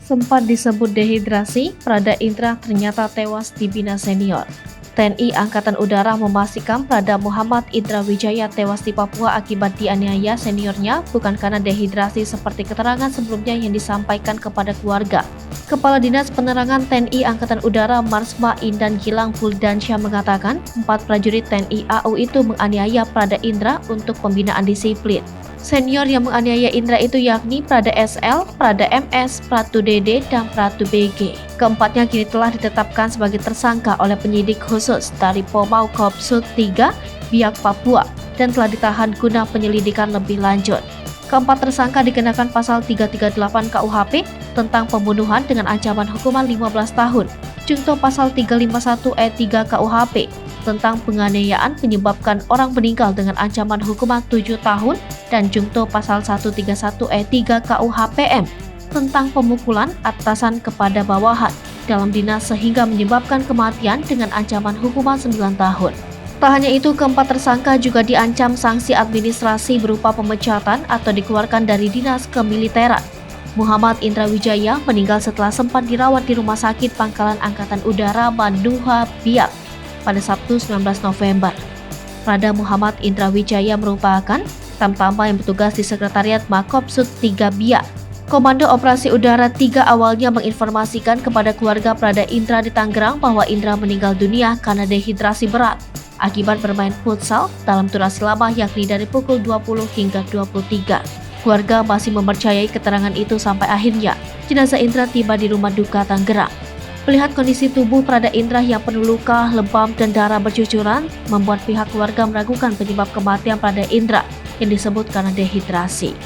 Sempat disebut dehidrasi, Prada Indra ternyata tewas di Bina Senior. TNI Angkatan Udara memastikan Prada Muhammad Indra Wijaya tewas di Papua akibat dianiaya seniornya bukan karena dehidrasi seperti keterangan sebelumnya yang disampaikan kepada keluarga. Kepala Dinas Penerangan TNI Angkatan Udara Marsma Indan Gilang Fuldansyah mengatakan 4 prajurit TNI AU itu menganiaya Prada Indra untuk pembinaan disiplin. Senior yang menganiaya Indra itu yakni Prada SL, Prada MS, Pratu DD, dan Pratu BG. Keempatnya kini telah ditetapkan sebagai tersangka oleh penyidik khusus dari Pomau Kopsut 3, Biak Papua, dan telah ditahan guna penyelidikan lebih lanjut. Keempat tersangka dikenakan pasal 338 KUHP tentang pembunuhan dengan ancaman hukuman 15 tahun, junto pasal 351E3 KUHP tentang penganiayaan menyebabkan orang meninggal dengan ancaman hukuman 7 tahun dan junto pasal 131E3 KUHPM tentang pemukulan atasan kepada bawahan dalam dinas sehingga menyebabkan kematian dengan ancaman hukuman 9 tahun. Tak hanya itu, keempat tersangka juga diancam sanksi administrasi berupa pemecatan atau dikeluarkan dari dinas kemiliteran. Muhammad Indra Wijaya meninggal setelah sempat dirawat di Rumah Sakit Pangkalan Angkatan Udara Manduha Biak pada Sabtu 19 November. Prada Muhammad Indra Wijaya merupakan tamtama yang bertugas di Sekretariat Makopsut 3 Biak. Komando Operasi Udara 3 awalnya menginformasikan kepada keluarga Prada Indra di Tangerang bahwa Indra meninggal dunia karena dehidrasi berat akibat bermain futsal dalam durasi lama yakni dari pukul 20 hingga 23. Keluarga masih mempercayai keterangan itu sampai akhirnya jenazah Indra tiba di rumah duka Tangerang. Melihat kondisi tubuh Prada Indra yang penuh luka, lebam, dan darah bercucuran, membuat pihak keluarga meragukan penyebab kematian Prada Indra yang disebut karena dehidrasi.